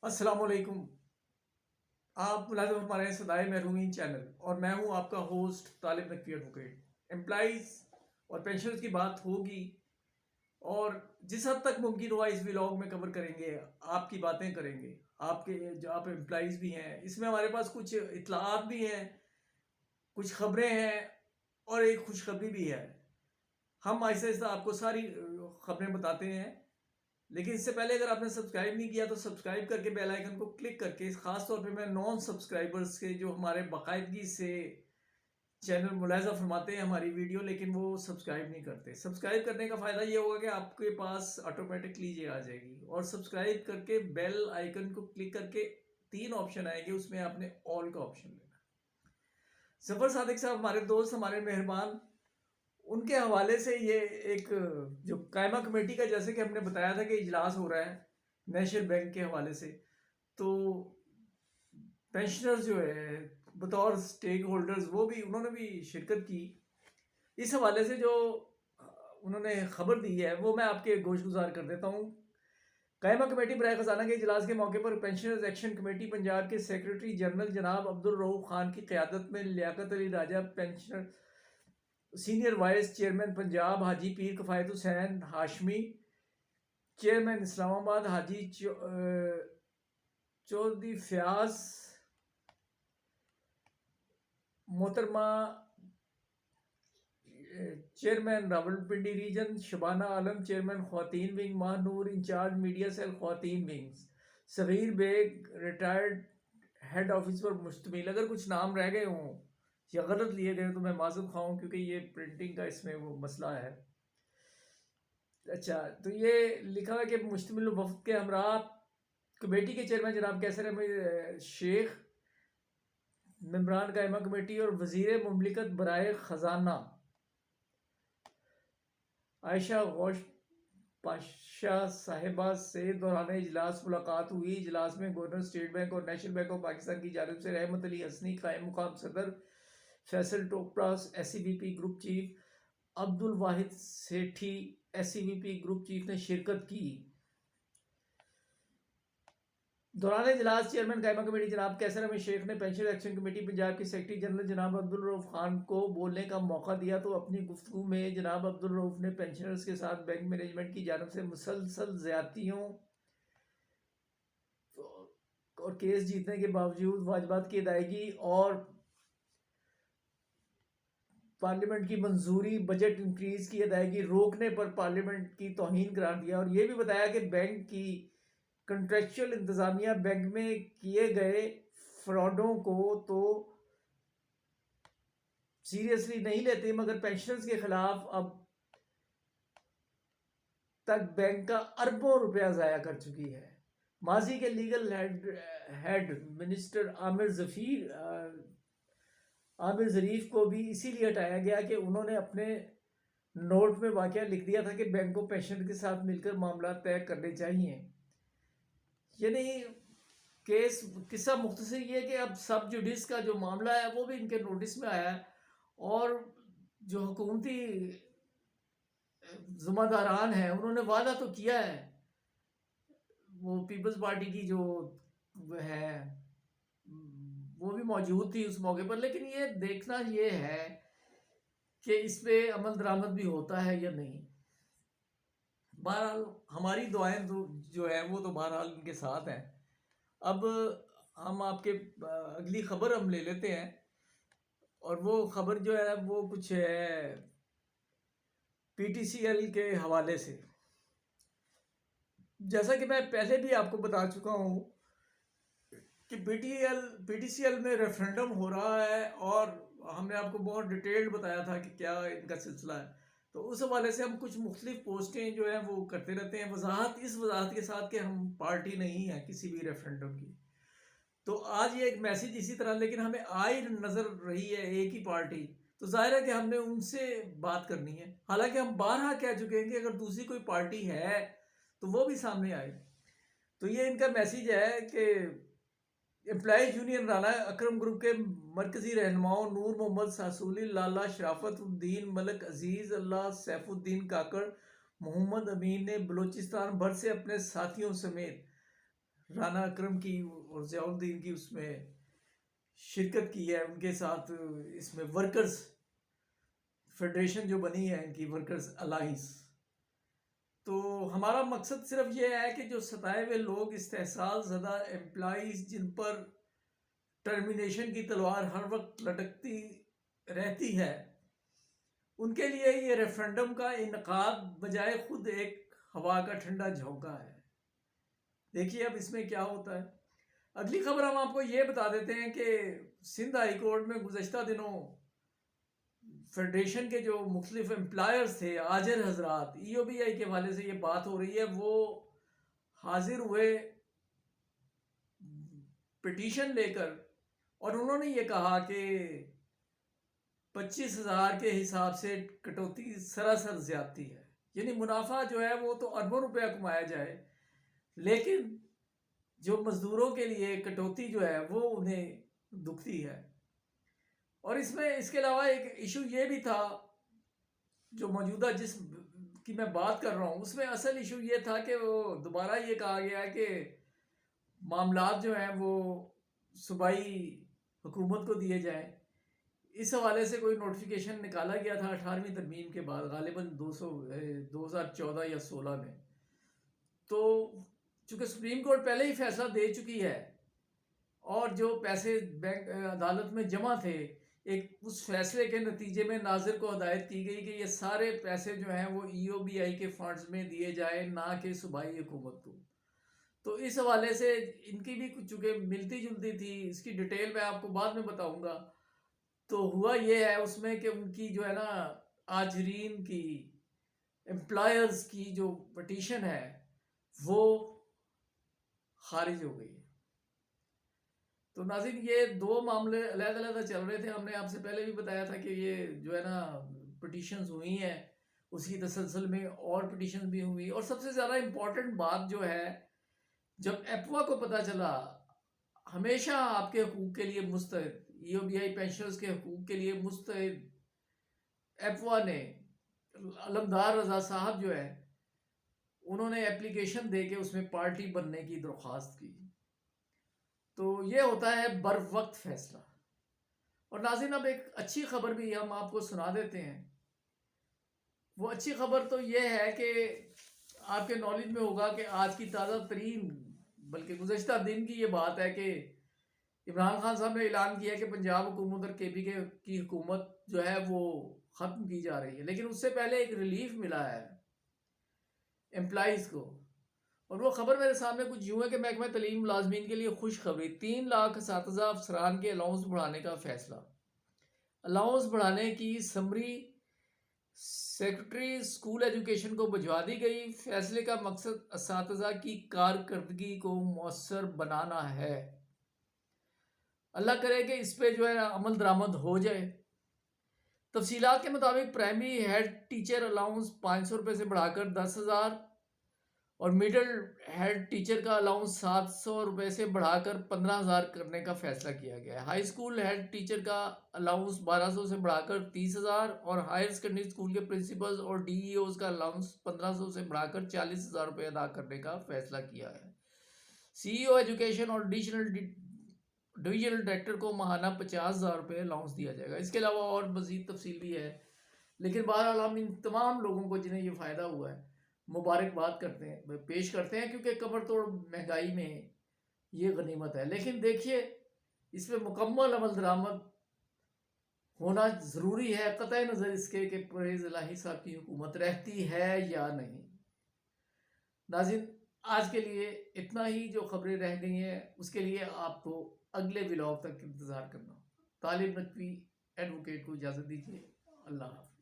अस्सलाम वालेकुम। आप मुलाज़िम हमारे सदाए महरूमीन चैनल और मैं हूं आपका होस्ट तालिब नकवी एडवोकेट। एम्प्लॉइज़ और पेंशनर्स की बात होगी और जिस हद तक मुमकिन हुआ इस व्लॉग में कवर करेंगे, आपकी बातें करेंगे। आपके जो आप एम्प्लॉइज़ भी हैं, इसमें हमारे पास कुछ इत्तलाआत भी हैं, कुछ ख़बरें हैं और एक खुशखबरी भी है। हम आहिस्ता आहिस्ता आपको सारी ख़बरें बताते हैं, लेकिन इससे पहले अगर आपने सब्सक्राइब नहीं किया तो सब्सक्राइब करके बेल आइकन को क्लिक करके, ख़ास तौर पे मैं नॉन सब्सक्राइबर्स के जो हमारे बाकायदगी से चैनल मुलाहिज़ा फरमाते हैं हमारी वीडियो, लेकिन वो सब्सक्राइब नहीं करते। सब्सक्राइब करने का फ़ायदा ये होगा कि आपके पास ऑटोमेटिकली ये आ जाएगी, और सब्सक्राइब करके बेल आइकन को क्लिक करके 3 ऑप्शन आएंगे, उसमें आपने ऑल का ऑप्शन लेना। सफ़र सादिक साहब हमारे दोस्त, हमारे मेहरबान, उनके हवाले से ये एक जो कायमा कमेटी का, जैसे कि हमने बताया था कि इजलास हो रहा है नेशनल बैंक के हवाले से, तो पेंशनर्स जो है बतौर स्टेक होल्डर्स वो भी, उन्होंने भी शिरकत की। इस हवाले से जो उन्होंने खबर दी है वो मैं आपके गोश गुजार कर देता हूँ। कायमा कमेटी बराए ख़जाना के इजलास के मौके पर पेंशनर्स एक्शन कमेटी पंजाब के सेक्रेटरी जनरल जनाब अब्दुल रऊफ खान की क़यादत में Liaquat Ali Raja, pensioner senior vice chairman Punjab Haji Pir Kifayat Hussain Hashmi, chairman Islamabad Haji Chaudhry Fayyaz, मोहतरमा chairman Rawalpindi region Shabana Alam, chairman ख़वातीन wing Mahnoor, incharge media cell ख़वातीन wings Saghir Baig, retired head office पर मुश्तमिल। अगर कुछ नाम रह गए हों या गलत लिए गए तो मैं माज़रत ख़्वाह हूँ, क्योंकि ये प्रिंटिंग का इसमें वो मसला है। अच्छा, तो ये लिखा है कि मुश्तमिल वफ़द के हमरा कमेटी के चेयरमैन जनाब कैसर अहमद शेख, मेंबरान कायमा कमेटी और वज़ीर मुमलिकत बराए ख़जाना आयशा गौश पाशा साहिबा से दौरान इजलास मुलाकात हुई। इजलास में गवर्नर स्टेट बैंक और नेशनल बैंक ऑफ पाकिस्तान की जानिब से रहमत अली हसनी, कायम मुकाम सदर Faisal Toparas, SCVP group chief Abdul Wahid Sethi, SCVP group chief ने शिरकत की। दौरान इजलास चेयरमैन कायमा कमेटी जनाब कैसर अहमद शेख ने पेंशन एक्शन कमेटी पंजाब के सेक्रेटरी जनरल जनाब अब्दुल रऊफ खान को बोलने का मौका दिया, तो अपनी गुफ्तगू में जनाब अब्दुल रऊफ ने पेंशनर्स के साथ बैंक मैनेजमेंट की जानिब से मुसलसल ज़्यादतियों और केस जीतने के बावजूद वाजबात की अदायगी और पार्लियामेंट की मंजूरी, बजट इंक्रीज की अदायगी रोकने पर पार्लियामेंट की तौहीन करार दिया, और ये भी बताया कि बैंक की कंट्रेक्चुअल इंतज़ामिया बैंक में किए गए फ्रॉडों को तो सीरियसली नहीं लेते, मगर पेंशनर्स के खिलाफ अब तक बैंक का अरबों रुपया ज़ाया कर चुकी है। माजी के लीगल हेड मिनिस्टर आमिर ज़रीफ को भी इसीलिए हटाया गया कि उन्होंने अपने नोट में वाक़या लिख दिया था कि बैंक को पेंशनर के साथ मिलकर मामला तय करने चाहिए। यानी केस किस्सा मुख्तसर ये कि अब सब जुडिस का जो मामला है वो भी इनके नोटिस में आया है, और जो हुकूमती ज़िम्मेदारान हैं उन्होंने वादा तो किया है, वो पीपल्स पार्टी की जो है वो भी मौजूद थी उस मौके पर, लेकिन ये देखना ये है कि इस पे अमल दरामद भी होता है या नहीं। बहरहाल हमारी दुआएं जो है वो तो बहरहाल इनके साथ हैं। अब हम आपके अगली खबर हम ले लेते हैं, और वो खबर जो है वो कुछ है PTCL के हवाले से। जैसा कि मैं पहले भी आपको बता चुका हूँ कि PTCL में रेफरेंडम हो रहा है, और हमने आपको बहुत डिटेल्ड बताया था कि क्या इनका सिलसिला है। तो उस हवाले से हम कुछ मुख्तलिफ पोस्टें जो हैं वो करते रहते हैं, इस वजाहत के साथ कि हम पार्टी नहीं है किसी भी रेफरेंडम की। तो आज ये एक मैसेज इसी तरह, लेकिन हमें आई नज़र रही है एक ही पार्टी, तो जाहिर है कि हमने उनसे बात करनी है। हालांकि हम बारहा कह चुके हैं कि अगर दूसरी कोई पार्टी है तो वो भी सामने आए। तो ये इनका मैसेज है कि एम्प्लॉइज यूनियन राना अकरम ग्रुप के मरकजी रहनुमाओं नूर मोहम्मद सासूली, लाला शराफतुद्दीन, मलक अजीज़, अल्लाह सैफुद्दीन काकड़, मोहम्मद अमीन ने बलूचिस्तान भर से अपने साथियों समेत رانا اکرم کی اور ضیاء الدین کی اس میں شرکت کی ہے، ان کے ساتھ اس میں ورکرز فیڈریشن جو بنی ہے ان کی، ورکرز الائنس. تو ہمارا مقصد صرف یہ ہے کہ جو ستائے ہوئے لوگ، استحصال زدہ امپلائیز جن پر ٹرمینیشن کی تلوار ہر وقت لٹکتی رہتی ہے، ان کے لیے یہ ریفرنڈم کا انعقاد بجائے خود ایک ہوا کا ٹھنڈا جھونکا ہے. دیکھیے اب اس میں کیا ہوتا ہے. اگلی خبر ہم آپ کو یہ بتا دیتے ہیں کہ سندھ ہائی کورٹ میں گزشتہ دنوں فیڈریشن کے جو مختلف امپلائرز تھے، آجر حضرات، ای او بی آئی کے حوالے سے یہ بات ہو رہی ہے، وہ حاضر ہوئے پٹیشن لے کر، اور انہوں نے یہ کہا کہ 25,000 کے حساب سے کٹوتی سراسر زیادتی ہے. یعنی منافع جو ہے وہ تو اربوں روپیہ کمایا جائے، لیکن جو مزدوروں کے لیے کٹوتی جو ہے وہ انہیں دکھتی ہے. اور اس کے علاوہ ایک ایشو یہ بھی تھا جو موجودہ جس کی میں بات کر رہا ہوں، اس میں اصل ایشو یہ تھا کہ وہ دوبارہ یہ کہا گیا کہ معاملات جو ہیں وہ صوبائی حکومت کو دیے جائیں. اس حوالے سے کوئی نوٹیفیکیشن نکالا گیا تھا 18ویں ترمیم کے بعد، غالباً 2014 یا 16 میں. تو چونکہ سپریم کورٹ پہلے ہی فیصلہ دے چکی ہے، اور جو پیسے بینک عدالت میں جمع تھے، ایک اس فیصلے کے نتیجے میں ناظر کو ہدایت کی گئی کہ یہ سارے پیسے جو ہیں وہ ای او بی آئی کے فنڈز میں دیے جائیں، نہ کہ صوبائی حکومت کو. تو اس حوالے سے ان کی بھی چونکہ ملتی جلتی تھی، اس کی ڈیٹیل میں آپ کو بعد میں بتاؤں گا. تو ہوا یہ ہے اس میں کہ ان کی جو ہے نا آجرین کی، امپلائرز کی جو پٹیشن ہے وہ خارج ہو گئی. تو ناظرین یہ دو معاملے علیحدہ علیحدہ چل رہے تھے. ہم نے آپ سے پہلے بھی بتایا تھا کہ یہ جو ہے نا پٹیشنز ہوئی ہیں، اس کی تسلسل میں اور پٹیشنز بھی ہوئی. اور سب سے زیادہ امپورٹنٹ بات جو ہے، جب ایپوا کو پتہ چلا، ہمیشہ آپ کے حقوق کے لیے مستعد، ای او بی آئی پینشنرز کے حقوق کے لیے مستعد ایپوا نے، علمدار رضا صاحب جو ہے، انہوں نے اپلیکیشن دے کے اس میں پارٹی بننے کی درخواست کی. تو یہ ہوتا ہے بر وقت فیصلہ. اور ناظرین اب ایک اچھی خبر بھی ہم آپ کو سنا دیتے ہیں. وہ اچھی خبر تو یہ ہے کہ آپ کے نالج میں ہوگا کہ آج کی تازہ ترین، بلکہ گزشتہ دن کی یہ بات ہے کہ عمران خان صاحب نے اعلان کیا کہ پنجاب حکومت اور کے پی کے کی حکومت جو ہے وہ ختم کی جا رہی ہے. لیکن اس سے پہلے ایک ریلیف ملا ہے امپلائیز کو، اور وہ خبر میرے سامنے کچھ یوں ہے کہ محکمہ تعلیم ملازمین کے لیے خوشخبری. 3 لاکھ اساتذہ افسران کے الاؤنس بڑھانے کا فیصلہ. الاؤنس بڑھانے کی سمری سیکرٹری اسکول ایجوکیشن کو بھجوا دی گئی. فیصلے کا مقصد اساتذہ کی کارکردگی کو مؤثر بنانا ہے. اللہ کرے کہ اس پہ جو ہے عمل درآمد ہو جائے. تفصیلات کے مطابق پرائمری ہیڈ ٹیچر الاؤنس 500 روپے سے بڑھا کر 10,000، اور مڈل ہیڈ ٹیچر کا الاؤنس 700 روپے سے بڑھا کر 15,000 کرنے کا فیصلہ کیا گیا ہے. ہائی اسکول ہیڈ ٹیچر کا الاؤنس 1200 سے بڑھا کر 30,000، اور ہائر سیکنڈری اسکول کے پرنسپلز اور ڈی ای اوز کا الاؤنس 1500 سے بڑھا کر 40,000 روپے ادا کرنے کا فیصلہ کیا ہے. سی ای او ایجوکیشن اور ڈویژنل ڈائریکٹر کو ماہانہ 50,000 روپے الاؤنس دیا جائے گا. اس کے علاوہ اور مزید تفصیل بھی ہے، لیکن بہرحال ہم ان تمام لوگوں کو جنہیں یہ فائدہ ہوا ہے مبارکباد کرتے ہیں، پیش کرتے ہیں، کیونکہ کمر توڑ مہنگائی میں یہ غنیمت ہے. لیکن دیکھیے اس پہ مکمل عمل درآمد ہونا ضروری ہے، قطع نظر اس کے کہ پرویز الہی صاحب کی حکومت رہتی ہے یا نہیں. ناظرین آج کے لیے اتنا ہی. جو خبریں رہ گئی ہیں اس کے لیے آپ کو اگلے ولاگ تک انتظار کرنا. طالب نقوی ایڈوکیٹ کو اجازت دیجیے. اللہ حافظ.